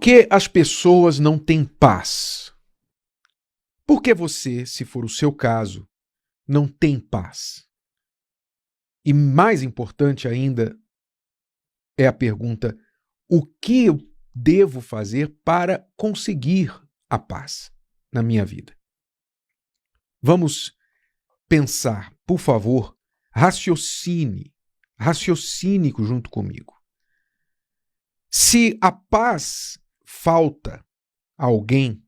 que as pessoas não têm paz? Por que você, se for o seu caso, não tem paz? E mais importante ainda é a pergunta: o que eu devo fazer para conseguir a paz na minha vida? Vamos pensar, por favor, raciocine junto comigo. Se a paz falta a alguém,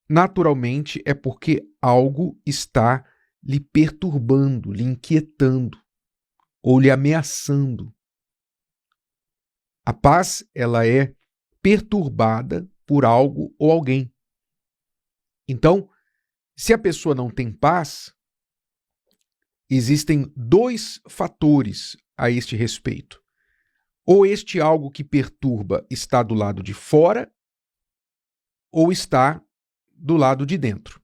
naturalmente é porque algo está lhe perturbando, lhe inquietando ou lhe ameaçando. A paz, ela é perturbada por algo ou alguém. Então, se a pessoa não tem paz, existem dois fatores a este respeito. Ou este algo que perturba está do lado de fora, ou está do lado de dentro.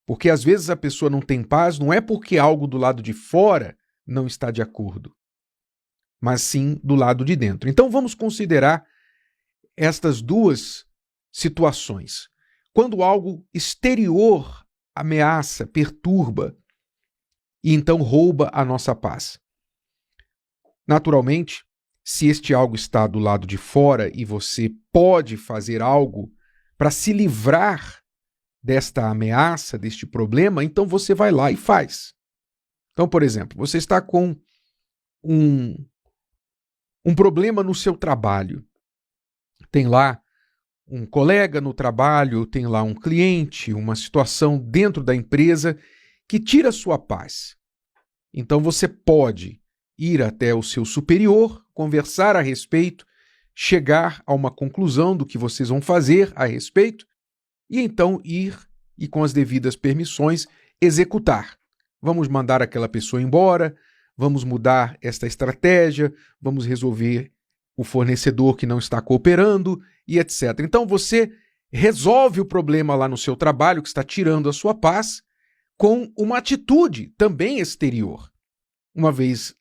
Porque às vezes a pessoa não tem paz, não é porque algo do lado de fora não está de acordo, mas sim do lado de dentro. Então vamos considerar estas duas situações. Quando algo exterior ameaça, perturba, e então rouba a nossa paz. Naturalmente, se este algo está do lado de fora e você pode fazer algo para se livrar desta ameaça, deste problema, então você vai lá e faz. Então, por exemplo, você está com um problema no seu trabalho. Tem lá um colega no trabalho, tem lá um cliente, uma situação dentro da empresa que tira a sua paz. Então você pode ir até o seu superior, conversar a respeito, chegar a uma conclusão do que vocês vão fazer a respeito e então ir e, com as devidas permissões, executar. Vamos mandar aquela pessoa embora, vamos mudar esta estratégia, vamos resolver o fornecedor que não está cooperando e etc. Então você resolve o problema lá no seu trabalho que está tirando a sua paz com uma atitude também exterior. Uma vez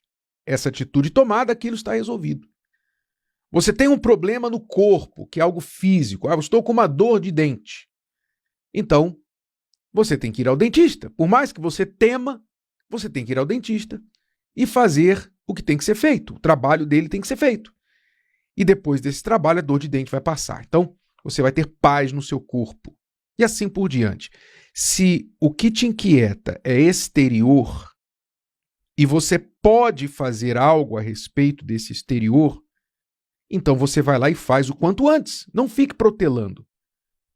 essa atitude tomada, aquilo está resolvido. Você tem um problema no corpo, que é algo físico. Eu estou com uma dor de dente. Então, você tem que ir ao dentista. Por mais que você tema, você tem que ir ao dentista e fazer o que tem que ser feito. O trabalho dele tem que ser feito. E depois desse trabalho, a dor de dente vai passar. Então, você vai ter paz no seu corpo. E assim por diante. Se o que te inquieta é exterior e você pode fazer algo a respeito desse exterior, então você vai lá e faz o quanto antes. Não fique protelando.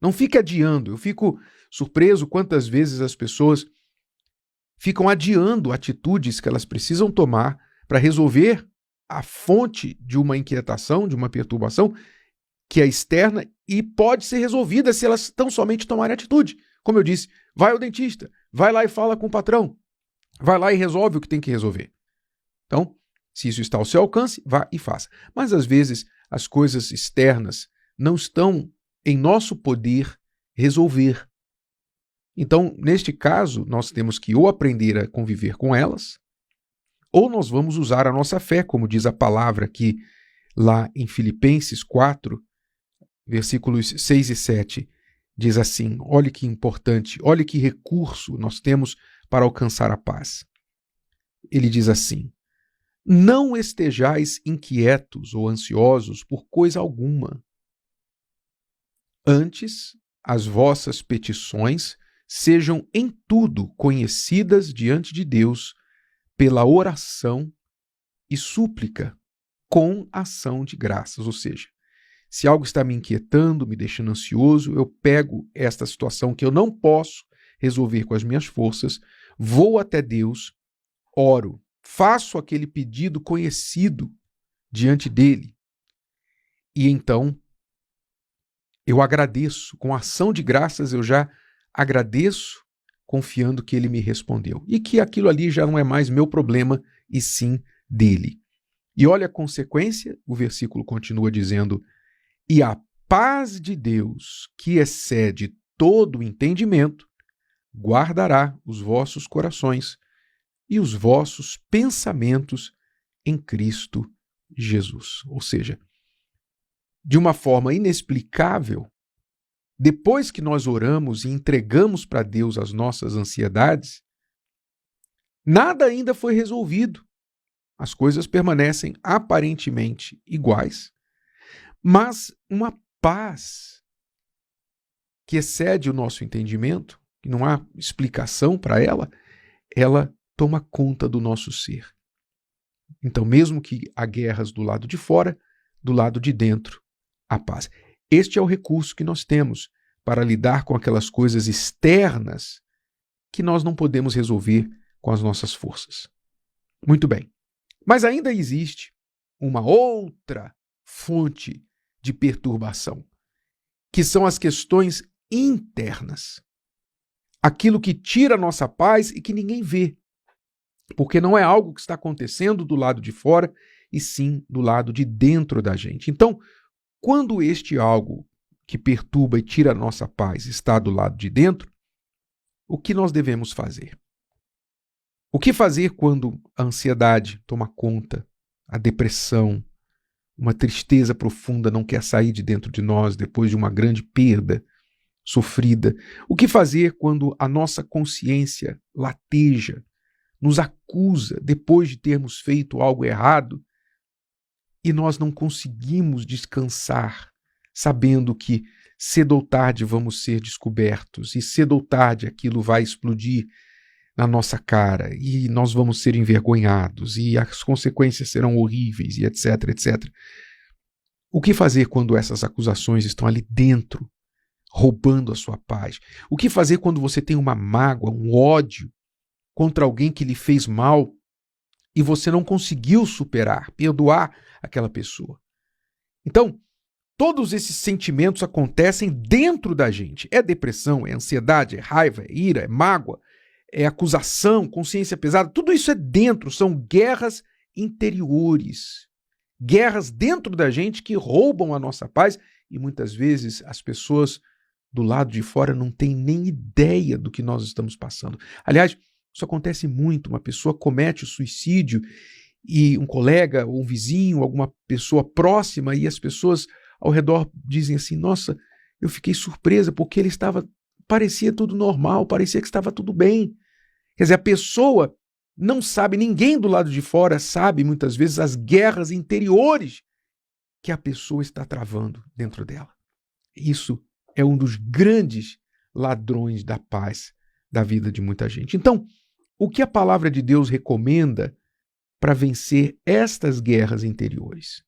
Não fique adiando. Eu fico surpreso quantas vezes as pessoas ficam adiando atitudes que elas precisam tomar para resolver a fonte de uma inquietação, de uma perturbação que é externa e pode ser resolvida se elas tão somente tomarem atitude. Como eu disse, vai ao dentista, vai lá e fala com o patrão, vai lá e resolve o que tem que resolver. Então, se isso está ao seu alcance, vá e faça. Mas às vezes as coisas externas não estão em nosso poder resolver. Então, neste caso, nós temos que ou aprender a conviver com elas, ou nós vamos usar a nossa fé, como diz a palavra aqui lá em Filipenses 4, versículos 6 e 7, diz assim, olhe que importante, olhe que recurso nós temos para alcançar a paz. Ele diz assim, não estejais inquietos ou ansiosos por coisa alguma. Antes, as vossas petições sejam em tudo conhecidas diante de Deus pela oração e súplica com ação de graças. Ou seja, se algo está me inquietando, me deixando ansioso, eu pego esta situação que eu não posso resolver com as minhas forças, vou até Deus, oro, faço aquele pedido conhecido diante dele e então eu agradeço, com ação de graças eu já agradeço, confiando que ele me respondeu e que aquilo ali já não é mais meu problema e sim dele. E olha a consequência, o versículo continua dizendo, e a paz de Deus, que excede todo o entendimento, guardará os vossos corações e os vossos pensamentos em Cristo Jesus. Ou seja, de uma forma inexplicável, depois que nós oramos e entregamos para Deus as nossas ansiedades, nada ainda foi resolvido. As coisas permanecem aparentemente iguais, mas uma paz que excede o nosso entendimento, que não há explicação para ela, ela toma conta do nosso ser. Então, mesmo que há guerras do lado de fora, do lado de dentro, há paz. Este é o recurso que nós temos para lidar com aquelas coisas externas que nós não podemos resolver com as nossas forças. Muito bem. Mas ainda existe uma outra fonte de perturbação, que são as questões internas. Aquilo que tira a nossa paz e que ninguém vê, porque não é algo que está acontecendo do lado de fora, e sim do lado de dentro da gente. Então, quando este algo que perturba e tira a nossa paz está do lado de dentro, o que nós devemos fazer? O que fazer quando a ansiedade toma conta, a depressão, uma tristeza profunda não quer sair de dentro de nós depois de uma grande perda sofrida? O que fazer quando a nossa consciência lateja, nos acusa depois de termos feito algo errado e nós não conseguimos descansar, sabendo que cedo ou tarde vamos ser descobertos e cedo ou tarde aquilo vai explodir na nossa cara e nós vamos ser envergonhados e as consequências serão horríveis e etc, etc. O que fazer quando essas acusações estão ali dentro, roubando a sua paz? O que fazer quando você tem uma mágoa, um ódio contra alguém que lhe fez mal e você não conseguiu superar, perdoar aquela pessoa? Então, todos esses sentimentos acontecem dentro da gente. É depressão, é ansiedade, é raiva, é ira, é mágoa, é acusação, consciência pesada, tudo isso é dentro, são guerras interiores, guerras dentro da gente que roubam a nossa paz e muitas vezes as pessoas do lado de fora não têm nem ideia do que nós estamos passando. Aliás, isso acontece muito, uma pessoa comete o suicídio e um colega ou um vizinho, alguma pessoa próxima e as pessoas ao redor dizem assim, nossa, eu fiquei surpresa porque ele parecia tudo normal, parecia que estava tudo bem. Quer dizer, a pessoa não sabe, ninguém do lado de fora sabe muitas vezes as guerras interiores que a pessoa está travando dentro dela. Isso é um dos grandes ladrões da paz da vida de muita gente. Então, o que a palavra de Deus recomenda para vencer estas guerras interiores?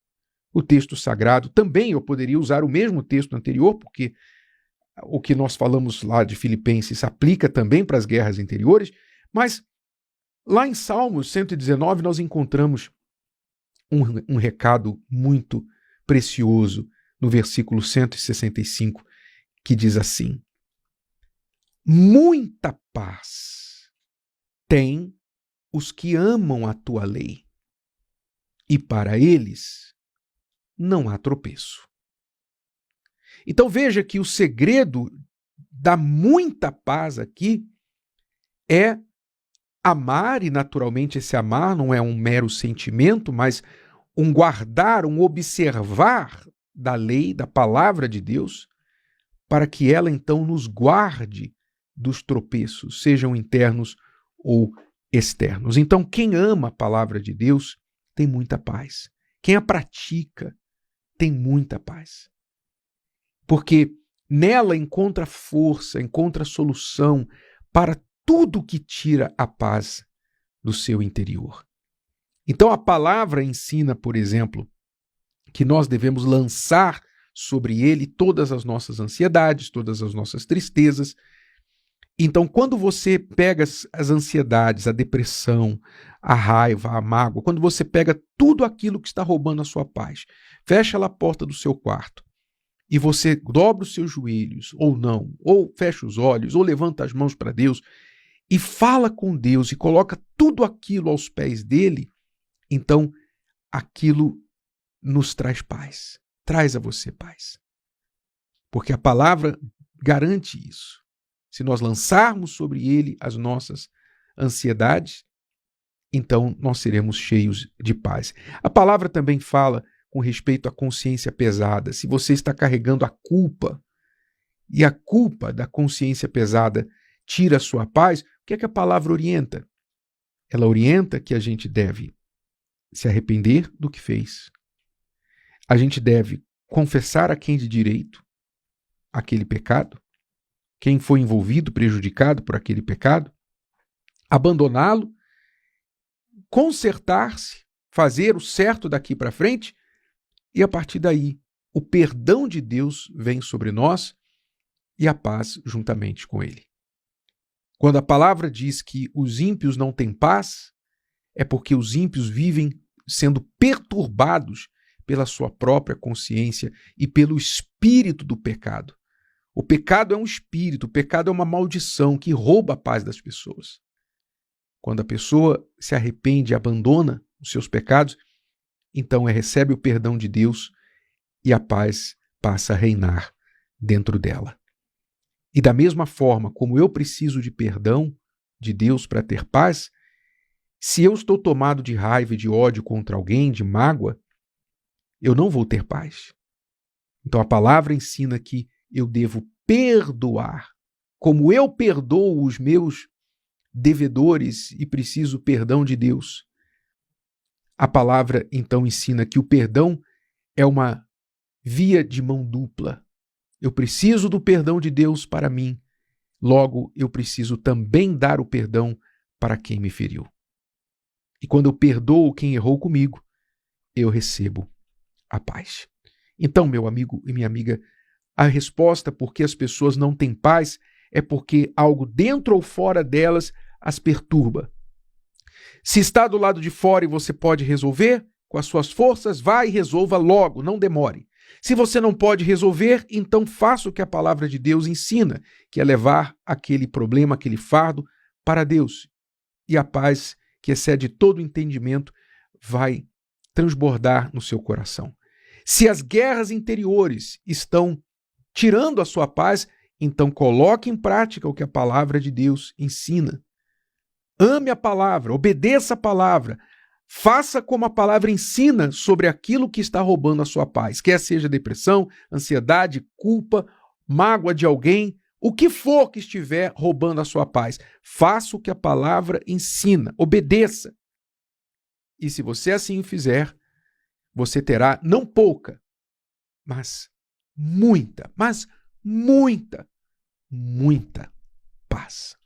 O texto sagrado, também eu poderia usar o mesmo texto anterior, porque o que nós falamos lá de Filipenses se aplica também para as guerras interiores, mas lá em Salmos 119 nós encontramos um recado muito precioso no versículo 165, que diz assim: muita paz têm os que amam a tua lei, e para eles não há tropeço. Então veja que o segredo da muita paz aqui é amar, e naturalmente esse amar não é um mero sentimento, mas um guardar, um observar da lei, da palavra de Deus, para que ela então nos guarde dos tropeços, sejam internos ou externos. Então quem ama a palavra de Deus tem muita paz. Quem a pratica tem muita paz. Porque nela encontra força, encontra solução para tudo que tira a paz do seu interior. Então a palavra ensina, por exemplo, que nós devemos lançar sobre ele todas as nossas ansiedades, todas as nossas tristezas. Então, quando você pega as ansiedades, a depressão, a raiva, a mágoa, quando você pega tudo aquilo que está roubando a sua paz, fecha lá a porta do seu quarto e você dobra os seus joelhos, ou não, ou fecha os olhos, ou levanta as mãos para Deus e fala com Deus e coloca tudo aquilo aos pés dele, então aquilo nos traz paz, traz a você paz. Porque a palavra garante isso. Se nós lançarmos sobre ele as nossas ansiedades, então nós seremos cheios de paz. A palavra também fala com respeito à consciência pesada, se você está carregando a culpa, e a culpa da consciência pesada tira a sua paz, o que é que a palavra orienta? Ela orienta que a gente deve se arrepender do que fez. A gente deve confessar a quem de direito aquele pecado, quem foi envolvido, prejudicado por aquele pecado, abandoná-lo, consertar-se, fazer o certo daqui para frente, e a partir daí o perdão de Deus vem sobre nós e a paz juntamente com ele. Quando a palavra diz que os ímpios não têm paz, é porque os ímpios vivem sendo perturbados pela sua própria consciência e pelo espírito do pecado. O pecado é um espírito, o pecado é uma maldição que rouba a paz das pessoas. Quando a pessoa se arrepende e abandona os seus pecados, então recebe o perdão de Deus e a paz passa a reinar dentro dela. E da mesma forma como eu preciso de perdão de Deus para ter paz, se eu estou tomado de raiva e de ódio contra alguém, de mágoa, eu não vou ter paz. Então a palavra ensina que eu devo perdoar, como eu perdoo os meus devedores e preciso perdão de Deus. A palavra então ensina que o perdão é uma via de mão dupla. Eu preciso do perdão de Deus para mim, logo eu preciso também dar o perdão para quem me feriu. E quando eu perdoo quem errou comigo, eu recebo a paz. Então, meu amigo e minha amiga, a resposta por que as pessoas não têm paz é porque algo dentro ou fora delas as perturba. Se está do lado de fora e você pode resolver, com as suas forças, vá e resolva logo, não demore. Se você não pode resolver, então faça o que a palavra de Deus ensina, que é levar aquele problema, aquele fardo para Deus. E a paz, que excede todo entendimento, vai transbordar no seu coração. Se as guerras interiores estão tirando a sua paz, então coloque em prática o que a palavra de Deus ensina. Ame a palavra, obedeça a palavra, faça como a palavra ensina sobre aquilo que está roubando a sua paz, quer seja depressão, ansiedade, culpa, mágoa de alguém, o que for que estiver roubando a sua paz. Faça o que a palavra ensina, obedeça. E se você assim o fizer, você terá não pouca, mas muita paz.